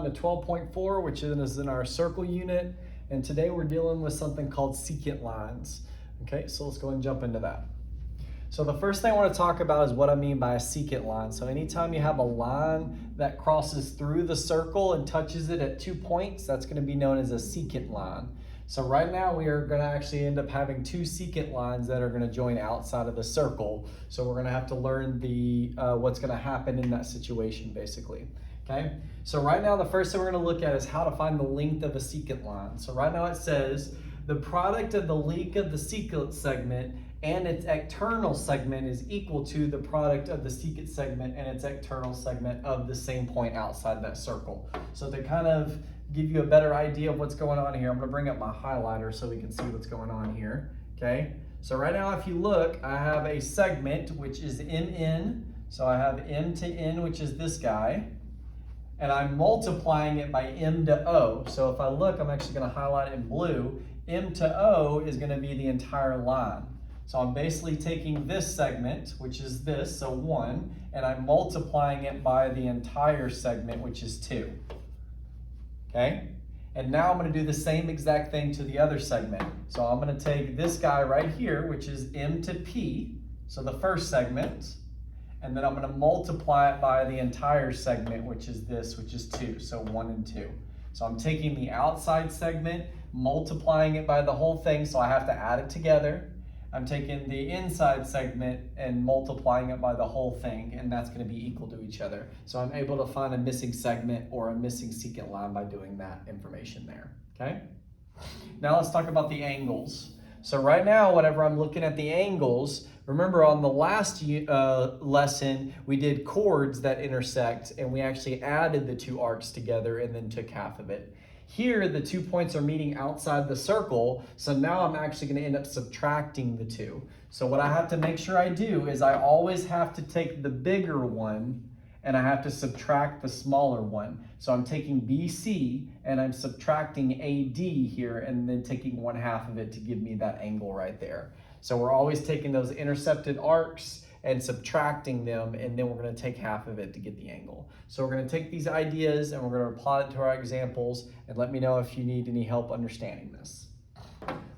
on to 12.4, which is in our circle unit. And today we're dealing with something called secant lines. Okay, so let's go ahead and jump into that. So the first thing I want to talk about is what I mean by a secant line. So anytime you have a line that crosses through the circle and touches it at 2 points, that's going to be known as a secant line. So right now we are going to actually end up having two secant lines that are going to join outside of the circle. So we're going to have to learn the what's going to happen in that situation basically. Okay, so right now the first thing we're going to look at is how to find the length of a secant line. So right now it says the product of the length of the secant segment and its external segment is equal to the product of the secant segment and its external segment of the same point outside that circle. So to kind of give you a better idea of what's going on here, I'm going to bring up my highlighter so we can see what's going on here. Okay, so right now if you look, I have a segment which is MN. So I have M to N, which is this guy, and I'm multiplying it by M to O. So if I look, I'm actually going to highlight it in blue. M to O is going to be the entire line. So I'm basically taking this segment, which is this, so 1, and I'm multiplying it by the entire segment, which is 2. Okay? And now I'm going to do the same exact thing to the other segment. So I'm going to take this guy right here, which is M to P, so the first segment, and then I'm going to multiply it by the entire segment, which is this, which is 2, so 1 and 2. So I'm taking the outside segment, multiplying it by the whole thing, so I have to add it together. I'm taking the inside segment and multiplying it by the whole thing, and that's going to be equal to each other. So I'm able to find a missing segment or a missing secant line by doing that information there. Okay? Now let's talk about the angles. So right now, whenever I'm looking at the angles, remember on the last lesson, we did chords that intersect, and we actually added the two arcs together and then took half of it. Here, the 2 points are meeting outside the circle, so now I'm actually going to end up subtracting the two. So what I have to make sure I do is I always have to take the bigger one and I have to subtract the smaller one. So I'm taking BC and I'm subtracting AD here and then taking 1/2 of it to give me that angle right there. So we're always taking those intercepted arcs and subtracting them, and then we're going to take half of it to get the angle. So we're going to take these ideas and we're going to apply it to our examples, and let me know if you need any help understanding this.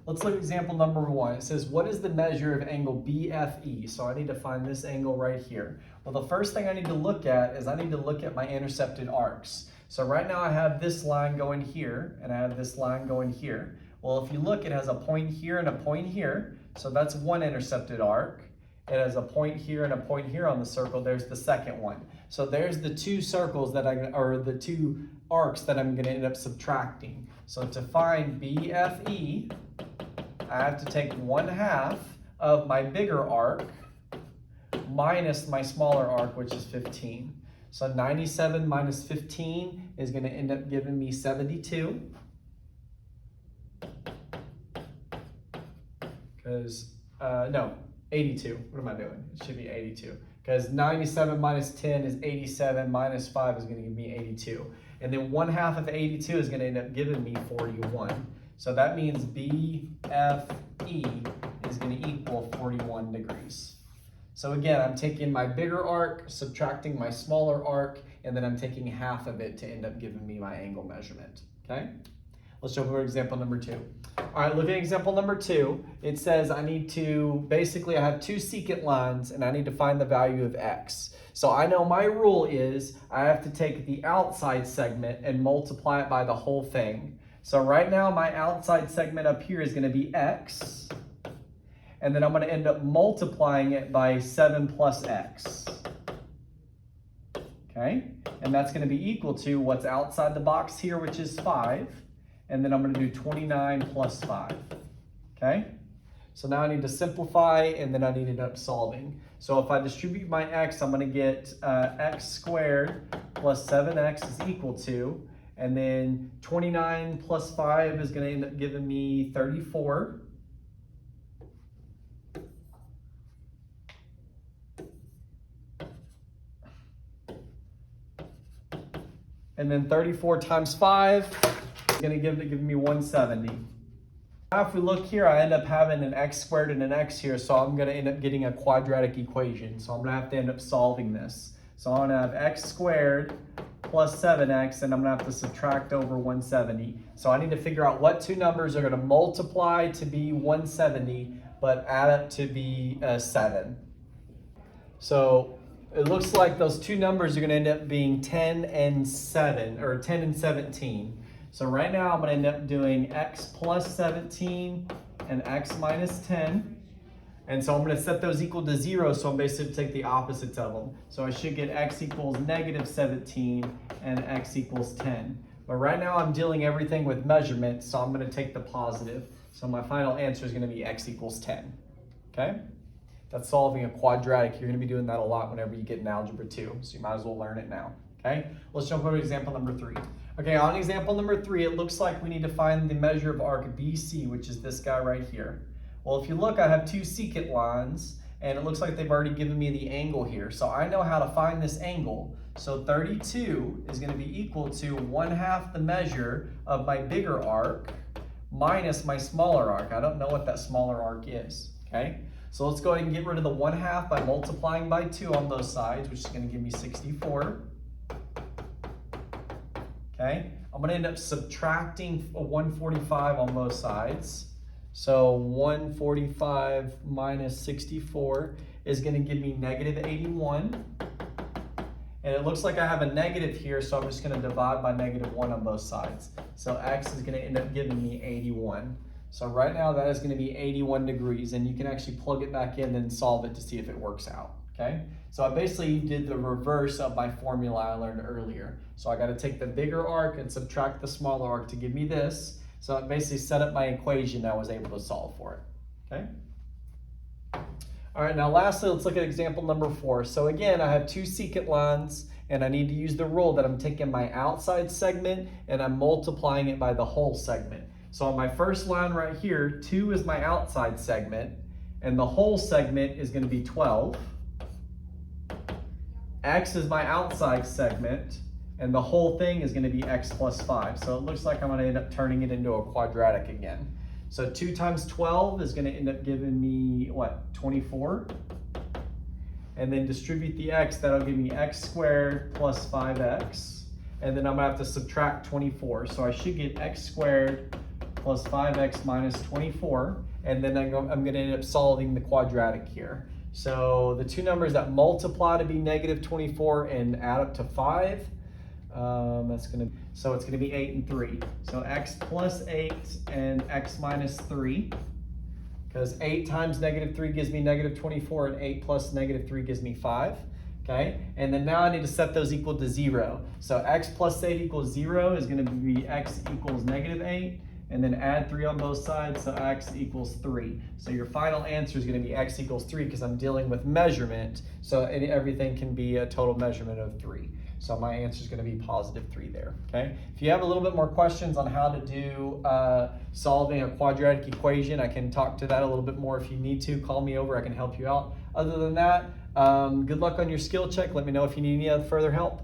Let's look at example number 1. It says, what is the measure of angle BFE? So I need to find this angle right here. Well, the first thing I need to look at is I need to look at my intercepted arcs. So right now I have this line going here, and I have this line going here. Well, if you look, it has a point here and a point here. So that's one intercepted arc. It has a point here and a point here on the circle. There's the second one. So there's the two circles that the two arcs that I'm going to end up subtracting. So to find BFE, I have to take 1/2 of my bigger arc minus my smaller arc, which is 15. So 97 minus 15 is going to end up giving me 72. No. 82. What am I doing? It should be 82. Because 97 minus 10 is 87, minus 5 is going to give me 82. And then 1/2 of 82 is going to end up giving me 41. So that means BFE is going to equal 41 degrees. So again, I'm taking my bigger arc, subtracting my smaller arc, and then I'm taking half of it to end up giving me my angle measurement. Okay? Let's jump over to example number 2. All right, look at example number 2. It says I have two secant lines and I need to find the value of x. So I know my rule is I have to take the outside segment and multiply it by the whole thing. So right now my outside segment up here is going to be x, and then I'm going to end up multiplying it by 7 plus x. Okay, and that's going to be equal to what's outside the box here, which is 5. And then I'm going to do 29 plus 5. Okay? So now I need to simplify, and then I need to end up solving. So if I distribute my x, I'm going to get x squared plus 7x is equal to, and then 29 plus 5 is going to end up giving me 34. And then 34 times 5 is going to give me 170. Now if we look here, I end up having an x squared and an x here, so I'm going to end up getting a quadratic equation. So I'm going to have to end up solving this. So I'm going to have x squared plus 7x, and I'm gonna have to subtract over 170. So I need to figure out what two numbers are gonna multiply to be 170, but add up to be 7. So it looks like those two numbers are gonna end up being 10 and 7, or 10 and 17. So right now I'm gonna end up doing x plus 17 and x minus 10. And so I'm gonna set those equal to 0, so I'm basically take the opposites of them. So I should get x equals negative 17 and x equals 10. But right now I'm dealing everything with measurements, so I'm gonna take the positive. So my final answer is gonna be x equals 10, okay? That's solving a quadratic. You're gonna be doing that a lot whenever you get in Algebra 2, so you might as well learn it now, okay? Let's jump over to example number 3. Okay, on example number 3, it looks like we need to find the measure of arc BC, which is this guy right here. Well, if you look, I have two secant lines, and it looks like they've already given me the angle here. So I know how to find this angle. So 32 is going to be equal to 1/2 the measure of my bigger arc minus my smaller arc. I don't know what that smaller arc is, okay? So let's go ahead and get rid of the 1/2 by multiplying by 2 on both sides, which is going to give me 64. Okay, I'm going to end up subtracting 145 on both sides. So 145 minus 64 is going to give me negative 81. And it looks like I have a negative here, so I'm just going to divide by negative 1 on both sides. So x is going to end up giving me 81. So right now that is going to be 81 degrees, and you can actually plug it back in and solve it to see if it works out. Okay, so I basically did the reverse of my formula I learned earlier. So I got to take the bigger arc and subtract the smaller arc to give me this. So it basically set up my equation I was able to solve for it, okay? All right, now lastly, let's look at example number 4. So again, I have two secant lines, and I need to use the rule that I'm taking my outside segment and I'm multiplying it by the whole segment. So on my first line right here, 2 is my outside segment, and the whole segment is going to be 12. X is my outside segment, and the whole thing is going to be x plus 5. So it looks like I'm going to end up turning it into a quadratic again. So 2 times 12 is going to end up giving me, what, 24? And then distribute the x, that'll give me x squared plus 5x. And then I'm going to have to subtract 24. So I should get x squared plus 5x minus 24. And then I'm going to end up solving the quadratic here. So the two numbers that multiply to be negative 24 and add up to 5, so it's gonna be 8 and 3. So x plus 8 and x minus 3, because 8 times negative 3 gives me negative 24, and 8 plus negative 3 gives me 5. Okay, and then now I need to set those equal to 0. So x plus 8 equals 0 is gonna be x equals negative 8, and then add 3 on both sides, so x equals 3. So your final answer is going to be x equals 3 because I'm dealing with measurement, so everything can be a total measurement of 3. So my answer is going to be positive 3 there, okay? If you have a little bit more questions on how to do solving a quadratic equation, I can talk to that a little bit more if you need to. Call me over, I can help you out. Other than that, good luck on your skill check. Let me know if you need any other further help.